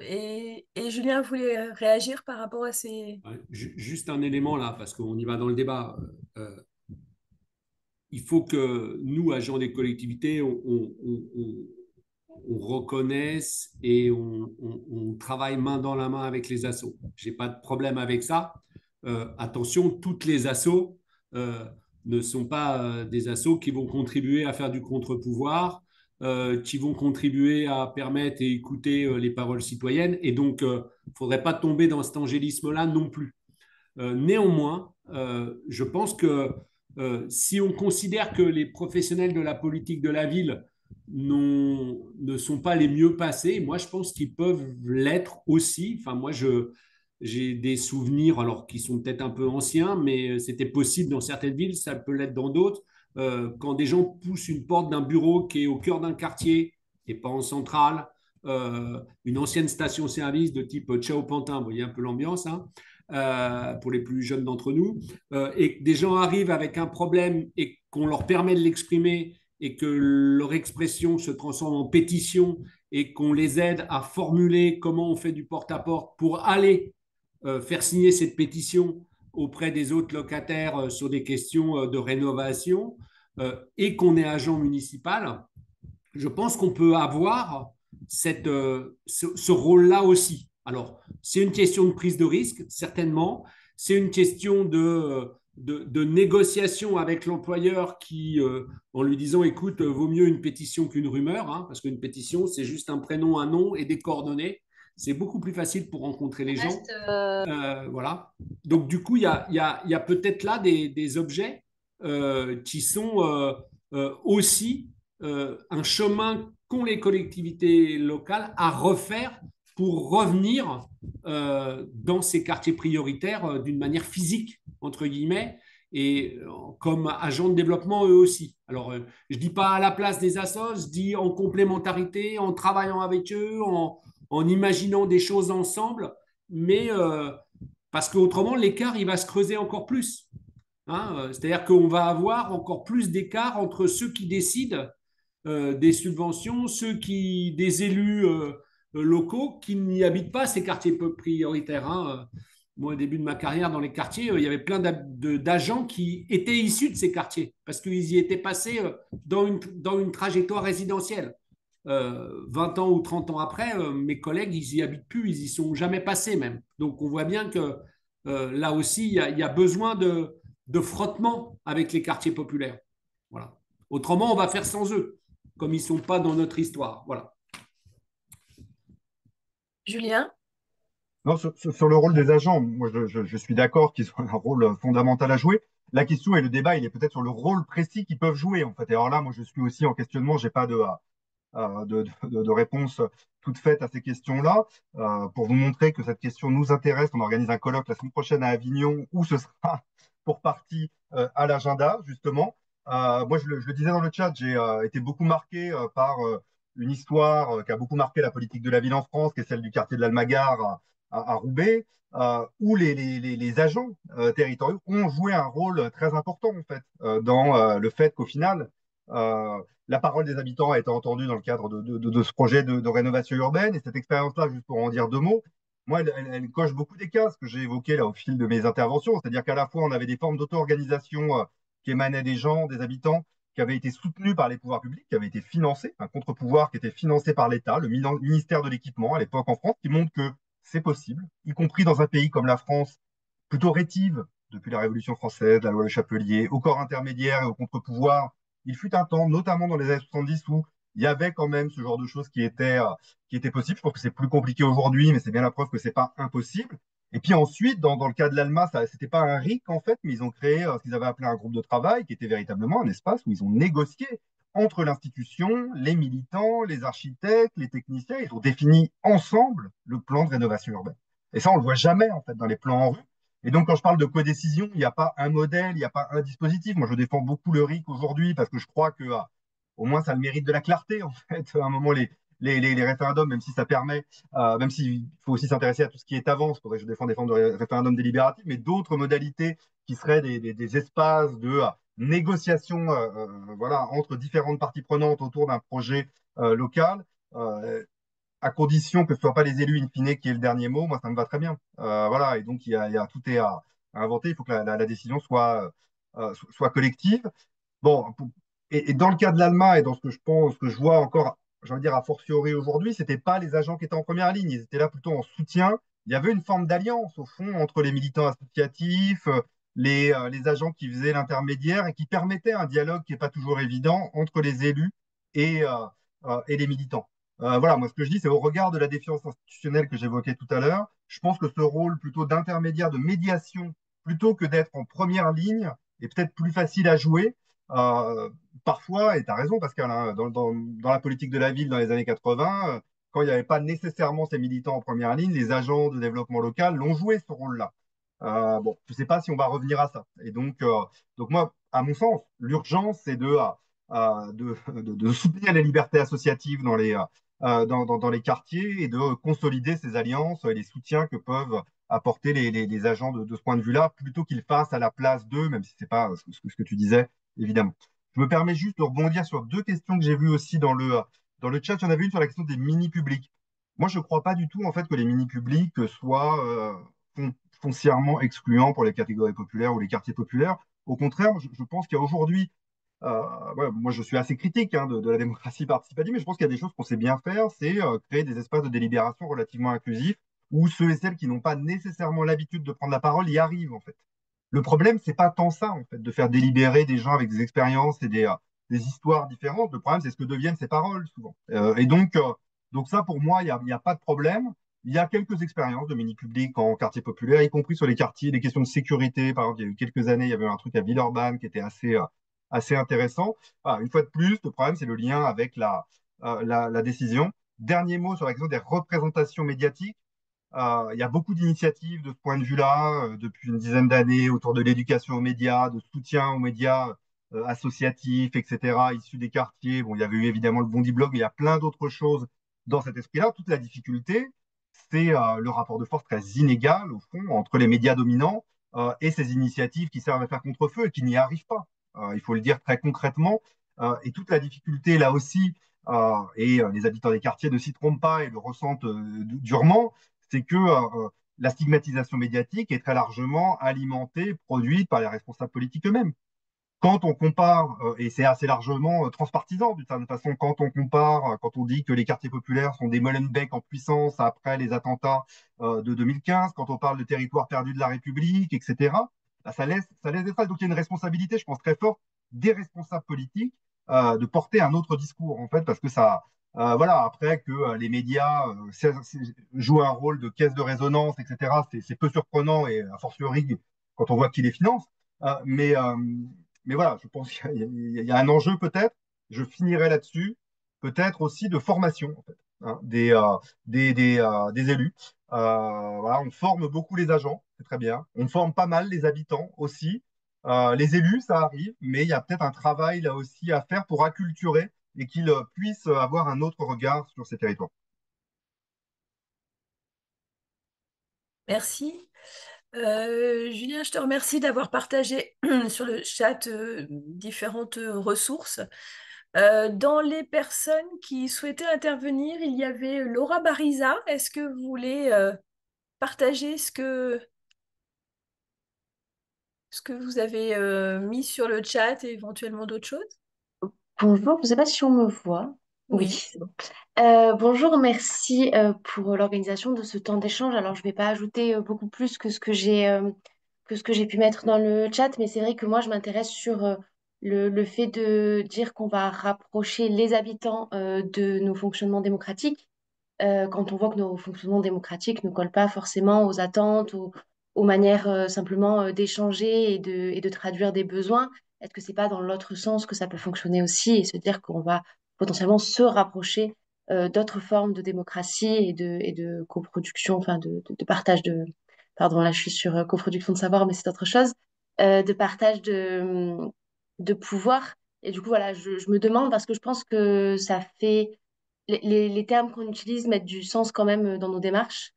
et Julien voulaient réagir par rapport à ces... Ouais, juste un élément là, parce qu'on y va dans le débat. Il faut que nous, agents des collectivités, on reconnaisse et on travaille main dans la main avec les assos. Je n'ai pas de problème avec ça. Attention, toutes les assos ne sont pas des assos qui vont contribuer à faire du contre-pouvoir, qui vont contribuer à permettre et écouter les paroles citoyennes. Et donc, il ne faudrait pas tomber dans cet angélisme-là non plus. Néanmoins, je pense que si on considère que les professionnels de la politique de la ville ne sont pas les mieux passés, moi je pense qu'ils peuvent l'être aussi. Enfin, j'ai des souvenirs, alors qui sont peut-être un peu anciens, mais c'était possible dans certaines villes, ça peut l'être dans d'autres. Quand des gens poussent une porte d'un bureau qui est au cœur d'un quartier et pas en centrale, une ancienne station-service de type Ciao Pantin, vous voyez un peu l'ambiance, hein, pour les plus jeunes d'entre nous, et que des gens arrivent avec un problème et qu'on leur permet de l'exprimer et que leur expression se transforme en pétition et qu'on les aide à formuler comment on fait du porte-à-porte pour aller faire signer cette pétition auprès des autres locataires sur des questions de rénovation et qu'on est agent municipal, je pense qu'on peut avoir ce rôle-là aussi. Alors, c'est une question de prise de risque, certainement. C'est une question de négociation avec l'employeur qui, en lui disant, écoute, vaut mieux une pétition qu'une rumeur, hein, parce qu'une pétition, c'est juste un prénom, un nom et des coordonnées. C'est beaucoup plus facile pour rencontrer les gens. Voilà. Donc, du coup, il y a peut-être là des objets qui sont aussi un chemin qu'ont les collectivités locales à refaire pour revenir dans ces quartiers prioritaires d'une manière physique, entre guillemets, et comme agents de développement eux aussi. Alors, je ne dis pas à la place des assos, je dis en complémentarité, en travaillant avec eux, en imaginant des choses ensemble, mais parce qu'autrement, l'écart, il va se creuser encore plus. hein. C'est-à-dire qu'on va avoir encore plus d'écart entre ceux qui décident des subventions, des élus locaux qui n'y habitent pas ces quartiers peu prioritaires, hein. Moi, au début de ma carrière dans les quartiers, il y avait plein d'agents qui étaient issus de ces quartiers parce qu'ils y étaient passés dans une trajectoire résidentielle. 20 ans ou 30 ans après, mes collègues, ils y habitent plus, ils y sont jamais passés même. Donc on voit bien que là aussi, il y a besoin de frottement avec les quartiers populaires. Voilà. Autrement, on va faire sans eux, comme ils ne sont pas dans notre histoire. Voilà. Julien? Non, sur le rôle des agents, moi je suis d'accord qu'ils ont un rôle fondamental à jouer. La question et le débat, il est peut-être sur le rôle précis qu'ils peuvent jouer en fait. Et alors là, moi je suis aussi en questionnement, j'ai pas de réponse toute faite à ces questions-là. Pour vous montrer que cette question nous intéresse, on organise un colloque la semaine prochaine à Avignon où ce sera pour partie à l'agenda, justement. Moi, je le disais dans le chat, j'ai été beaucoup marqué par une histoire qui a beaucoup marqué la politique de la ville en France, qui est celle du quartier de l'Almagar à Roubaix, où les agents territoriaux ont joué un rôle très important, en fait, dans le fait qu'au final, la parole des habitants a été entendue dans le cadre de ce projet de rénovation urbaine. Et cette expérience-là, juste pour en dire deux mots, moi, elle coche beaucoup des cases que j'ai évoquées là au fil de mes interventions. C'est-à-dire qu'à la fois, on avait des formes d'auto-organisation qui émanaient des gens, des habitants, qui avaient été soutenues par les pouvoirs publics, qui avaient été financées, un contre-pouvoir qui était financé par l'État, le ministère de l'Équipement à l'époque en France, qui montre que c'est possible, y compris dans un pays comme la France, plutôt rétive depuis la Révolution française, la loi Le Chapelier, au corps intermédiaire et au contre-pouvoir. Il fut un temps, notamment dans les années 70, où il y avait quand même ce genre de choses qui étaient possibles. Je pense que c'est plus compliqué aujourd'hui, mais c'est bien la preuve que c'est pas impossible. Et puis ensuite, dans le cas de l'ALMA, c'était pas un RIC en fait, mais ils ont créé ce qu'ils avaient appelé un groupe de travail, qui était véritablement un espace où ils ont négocié entre l'institution, les militants, les architectes, les techniciens. Ils ont défini ensemble le plan de rénovation urbaine. Et ça, on le voit jamais en fait dans les plans en rue. Et donc, quand je parle de codécision, il n'y a pas un modèle, il n'y a pas un dispositif. Moi, je défends beaucoup le RIC aujourd'hui parce que je crois que, au moins, ça a le mérite de la clarté, en fait. À un moment, les référendums, même si ça permet, même s'il faut aussi s'intéresser à tout ce qui est avant, c'est pour ça que je défends des formes de référendum délibératif, mais d'autres modalités qui seraient des espaces de négociation voilà, entre différentes parties prenantes autour d'un projet local. À condition que ce ne soit pas les élus in fine qui aient le dernier mot, moi ça me va très bien. Voilà, et donc tout est à inventer, il faut que la décision soit collective. Bon, et dans le cas de l'ALMA et dans ce que je pense, ce que je vois encore, j'ai envie de dire a fortiori aujourd'hui, c'était pas les agents qui étaient en première ligne, ils étaient là plutôt en soutien. Il y avait une forme d'alliance au fond entre les militants associatifs, les agents qui faisaient l'intermédiaire et qui permettaient un dialogue qui n'est pas toujours évident entre les élus et les militants. Voilà, moi ce que je dis, c'est au regard de la défiance institutionnelle que j'évoquais tout à l'heure, je pense que ce rôle plutôt d'intermédiaire, de médiation, plutôt que d'être en première ligne, est peut-être plus facile à jouer. Euh, Parfois, et tu as raison Pascal, hein, dans la politique de la ville dans les années 80, quand il n'y avait pas nécessairement ces militants en première ligne, les agents de développement local l'ont joué ce rôle-là. Bon, je ne sais pas si on va revenir à ça. Et donc moi, à mon sens, l'urgence, c'est de soutenir les libertés associatives dans les quartiers et de consolider ces alliances et les soutiens que peuvent apporter les agents de ce point de vue-là, plutôt qu'ils fassent à la place d'eux, même si ce n'est pas ce que tu disais, évidemment. Je me permets juste de rebondir sur deux questions que j'ai vues aussi dans le chat. Il y en avait une sur la question des mini-publics. Moi, je ne crois pas du tout en fait que les mini-publics soient foncièrement excluants pour les catégories populaires ou les quartiers populaires. Au contraire, je pense qu'il y a aujourd'hui, ouais, moi je suis assez critique hein, de la démocratie participative, mais je pense qu'il y a des choses qu'on sait bien faire, c'est créer des espaces de délibération relativement inclusifs où ceux et celles qui n'ont pas nécessairement l'habitude de prendre la parole y arrivent en fait. Le problème, c'est pas tant ça en fait, de faire délibérer des gens avec des expériences et des histoires différentes. Le problème, c'est ce que deviennent ces paroles souvent. Donc ça, pour moi, il y a pas de problème. Il y a quelques expériences de mini-public en quartier populaire, y compris sur les quartiers, des questions de sécurité. Par exemple, il y a eu quelques années, il y avait un truc à Villeurbanne qui était assez intéressant. Voilà, une fois de plus, le problème, c'est le lien avec la décision. Dernier mot sur la question des représentations médiatiques. Il y a beaucoup d'initiatives de ce point de vue-là depuis une dizaine d'années autour de l'éducation aux médias, de soutien aux médias associatifs, etc., issus des quartiers. Bon, il y avait eu évidemment le Bondi Blog, mais il y a plein d'autres choses dans cet esprit-là. Toute la difficulté, c'est le rapport de force très inégal, au fond, entre les médias dominants et ces initiatives qui servent à faire contre-feu et qui n'y arrivent pas. Il faut le dire très concrètement. Et toute la difficulté là aussi, et les habitants des quartiers ne s'y trompent pas et le ressentent durement, c'est que la stigmatisation médiatique est très largement alimentée, produite par les responsables politiques eux-mêmes. Quand on compare, et c'est assez largement transpartisan d'une certaine façon, quand on compare, quand on dit que les quartiers populaires sont des Molenbeek en puissance après les attentats de 2015, quand on parle de territoire perdu de la République, etc., bah, ça laisse des traces. Donc il y a une responsabilité, je pense, très forte des responsables politiques de porter un autre discours, en fait, parce que ça, voilà, après que les médias jouent un rôle de caisse de résonance, etc., c'est peu surprenant et a fortiori quand on voit qui les finance. Euh, mais, euh, mais voilà, je pense qu'il y a un enjeu peut-être, je finirai là-dessus, peut-être aussi de formation en fait, hein, des élus. Voilà, on forme beaucoup les agents, c'est très bien. On forme pas mal les habitants aussi. Les élus, ça arrive, mais il y a peut-être un travail là aussi à faire pour acculturer et qu'ils puissent avoir un autre regard sur ces territoires. Merci. Julien, je te remercie d'avoir partagé sur le chat différentes ressources. Dans les personnes qui souhaitaient intervenir, il y avait Laura Bariza. Est-ce que vous voulez partager ce que vous avez mis sur le chat et éventuellement d'autres choses? Bonjour, je ne sais pas si on me voit. Oui, Oui. c'est bon. Bonjour, merci pour l'organisation de ce temps d'échange. Alors, je ne vais pas ajouter beaucoup plus que ce que j'ai pu mettre dans le chat, mais c'est vrai que moi, je m'intéresse sur le fait de dire qu'on va rapprocher les habitants de nos fonctionnements démocratiques quand on voit que nos fonctionnements démocratiques ne collent pas forcément aux attentes, aux manières simplement d'échanger et de traduire des besoins. Est-ce que c'est pas dans l'autre sens que ça peut fonctionner aussi et se dire qu'on va potentiellement se rapprocher d'autres formes de démocratie et de coproduction, enfin de partage de... Pardon, là je suis sur coproduction de savoir, mais c'est autre chose, de partage de pouvoir. Et du coup, voilà, je me demande parce que je pense que ça fait les termes qu'on utilise mettent du sens quand même dans nos démarches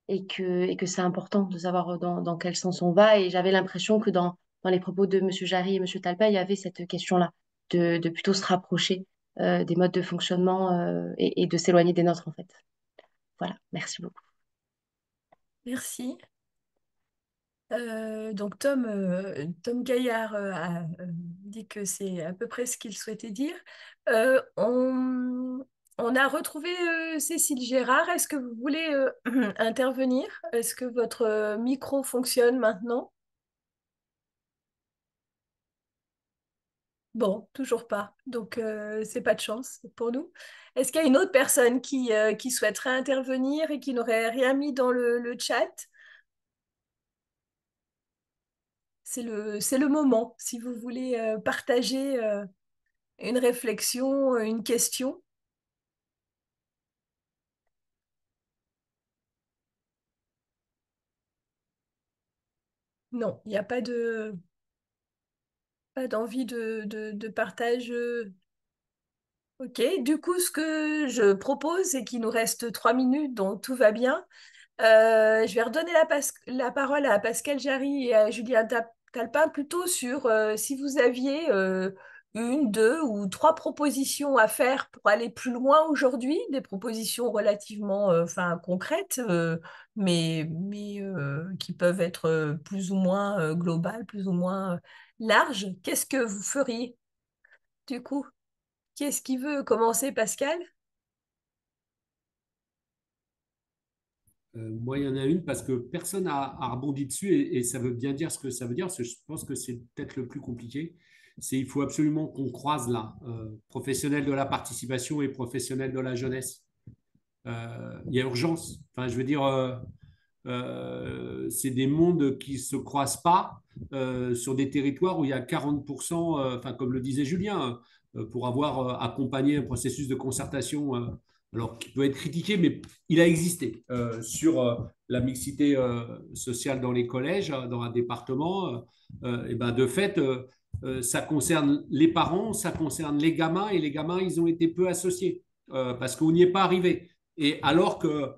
et que c'est important de savoir dans quel sens on va. Et j'avais l'impression que dans les propos de Monsieur Jarry et Monsieur Talpa, il y avait cette question-là de plutôt se rapprocher des modes de fonctionnement et de s'éloigner des nôtres en fait. Voilà, merci beaucoup. Merci. Donc Tom Gaillard dit que c'est à peu près ce qu'il souhaitait dire. Euh, on, on a retrouvé Cécile Gérard. Est-ce que vous voulez intervenir? Est-ce que votre micro fonctionne maintenant? Bon, toujours pas. Donc c'est pas de chance pour nous. Est-ce qu'il y a une autre personne qui souhaiterait intervenir et qui n'aurait rien mis dans le chat? C'est le moment, si vous voulez partager une réflexion, une question. Non, il n'y a pas d'envie de partage. Ok, du coup, ce que je propose, c'est qu'il nous reste 3 minutes, donc tout va bien. Je vais redonner la parole à Pascal Jarry et à Julien Talpin plutôt sur si vous aviez une, deux ou trois propositions à faire pour aller plus loin aujourd'hui, des propositions relativement enfin, concrètes, mais qui peuvent être plus ou moins globales, plus ou moins larges. Qu'est-ce que vous feriez du coup? Qui est-ce qui veut commencer, Pascal? Moi, il y en a une parce que personne a rebondi dessus et ça veut bien dire ce que ça veut dire, parce que je pense que c'est peut-être le plus compliqué. C'est il faut absolument qu'on croise là, professionnels de la participation et professionnels de la jeunesse. Il y a urgence. Enfin, je veux dire, c'est des mondes qui ne se croisent pas sur des territoires où il y a 40%, enfin, comme le disait Julien, pour avoir accompagné un processus de concertation, alors qui peut être critiqué, mais il a existé sur la mixité sociale dans les collèges, dans un département. Et ben de fait, ça concerne les parents, ça concerne les gamins, et les gamins, ils ont été peu associés parce qu'on n'y est pas arrivé. Et alors que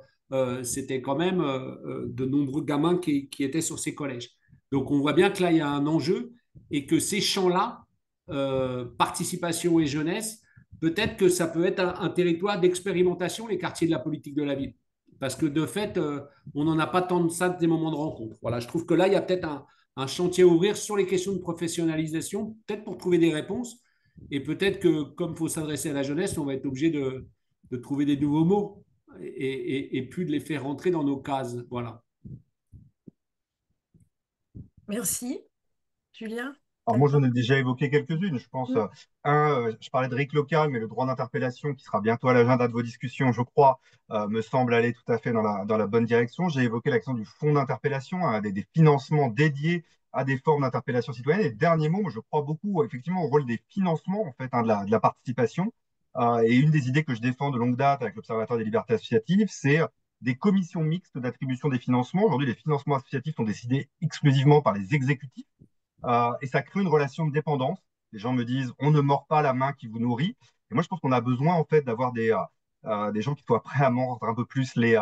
c'était quand même de nombreux gamins qui étaient sur ces collèges. Donc, on voit bien que là, il y a un enjeu et que ces champs-là, participation et jeunesse, peut-être que ça peut être un territoire d'expérimentation, les quartiers de la politique de la ville. Parce que de fait, on n'en a pas tant de ça des moments de rencontre. Voilà, je trouve que là, il y a peut-être un chantier à ouvrir sur les questions de professionnalisation, peut-être pour trouver des réponses. Et peut-être que, comme il faut s'adresser à la jeunesse, on va être obligé de trouver des nouveaux mots et plus de les faire rentrer dans nos cases. Voilà. Merci. Julien? Alors moi, j'en ai déjà évoqué quelques-unes. Je pense, je parlais de RIC local, mais le droit d'interpellation qui sera bientôt à l'agenda de vos discussions, je crois, me semble aller tout à fait dans la bonne direction. J'ai évoqué l'action du fonds d'interpellation, hein, des financements dédiés à des formes d'interpellation citoyenne. Et dernier mot, moi, je crois beaucoup effectivement au rôle des financements en fait, hein, de la participation. Et une des idées que je défends de longue date avec l'Observatoire des libertés associatives, c'est des commissions mixtes d'attribution des financements. Aujourd'hui, les financements associatifs sont décidés exclusivement par les exécutifs. Et ça crée une relation de dépendance. Les gens me disent, on ne mord pas la main qui vous nourrit. Et moi, je pense qu'on a besoin en fait d'avoir des gens qui soient prêts à mordre un peu plus les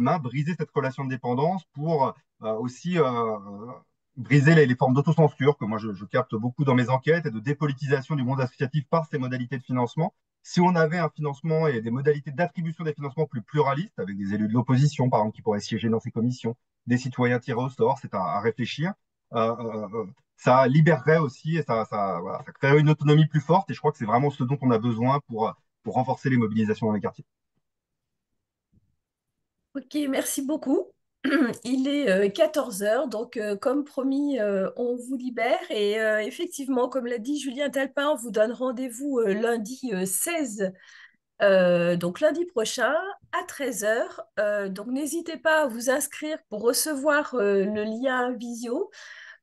mains, briser cette relation de dépendance pour aussi briser les formes d'autocensure que moi je capte beaucoup dans mes enquêtes et de dépolitisation du monde associatif par ces modalités de financement. Si on avait un financement et des modalités d'attribution des financements plus pluralistes, avec des élus de l'opposition, par exemple, qui pourraient siéger dans ces commissions, des citoyens tirés au sort, c'est à réfléchir. Ça libérerait aussi et voilà, ça créerait une autonomie plus forte. Et je crois que c'est vraiment ce dont on a besoin pour renforcer les mobilisations dans les quartiers. Ok, merci beaucoup. Il est 14 heures, donc comme promis, on vous libère. Et effectivement, comme l'a dit Julien Talpin, on vous donne rendez-vous lundi 16, donc lundi prochain à 13 heures. Donc n'hésitez pas à vous inscrire pour recevoir le lien visio.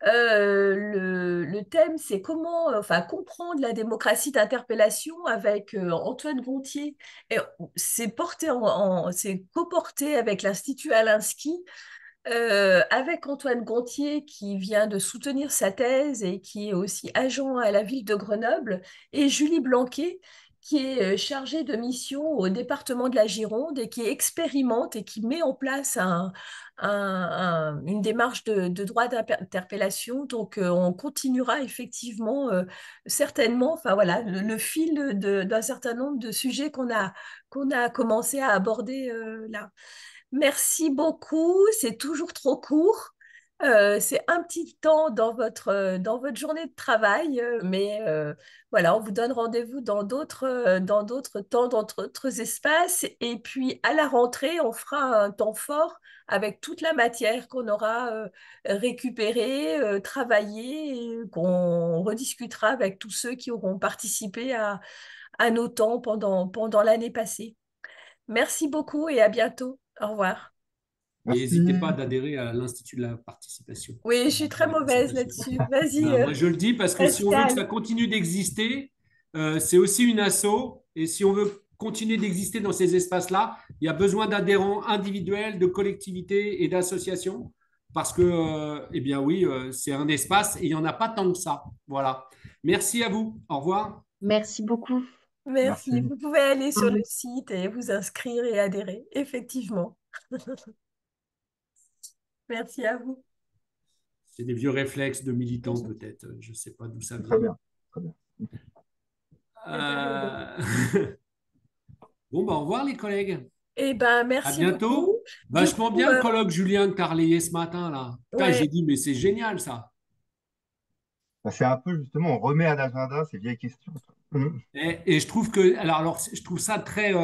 Le thème, c'est comment, enfin, comprendre la démocratie d'interpellation avec Antoine Gontier. Et c'est coporté avec l'Institut Alinsky, avec Antoine Gontier qui vient de soutenir sa thèse et qui est aussi agent à la ville de Grenoble, et Julie Blanquet qui est chargée de mission au département de la Gironde et qui expérimente et qui met en place une démarche de droit d'interpellation. Donc, on continuera effectivement, certainement, enfin voilà, le fil d'un certain nombre de sujets qu'on a commencé à aborder là. Merci beaucoup. C'est toujours trop court. C'est un petit temps dans votre journée de travail, mais voilà, on vous donne rendez-vous dans d'autres temps, dans d'autres espaces. Et puis à la rentrée, on fera un temps fort avec toute la matière qu'on aura récupérée, travaillée, et qu'on rediscutera avec tous ceux qui auront participé à nos temps pendant l'année passée. Merci beaucoup et à bientôt. Au revoir. Et n'hésitez pas Merci. d'adhérer à l'Institut de la participation. Oui, je La suis très mauvaise participation. là-dessus. Vas-y, Non, moi, je le dis parce que si on veut que ça Pascal. continue d'exister, c'est aussi une asso. Et si on veut continuer d'exister dans ces espaces-là, il y a besoin d'adhérents individuels, de collectivités et d'associations. Parce que, eh bien oui, c'est un espace et il n'y en a pas tant que ça. Voilà. Merci à vous. Au revoir. Merci beaucoup. Merci. Merci. Vous pouvez aller Au sur le site et vous inscrire et adhérer. Effectivement. Merci à vous. C'est des vieux réflexes de militants, peut-être. Je ne sais pas d'où ça Très vient. bien. Très bien. Euh, Bon, bah, au revoir, les collègues. Eh ben, À merci beaucoup. bientôt. Du Vachement coup, bien le colloque, Julien, que tu as relayé ce matin, là. Putain, ouais, j'ai dit, mais c'est génial, ça. Bah, c'est un peu justement, on remet à l'agenda ces vieilles questions. Mhm. Et je trouve que, alors, je trouve ça très,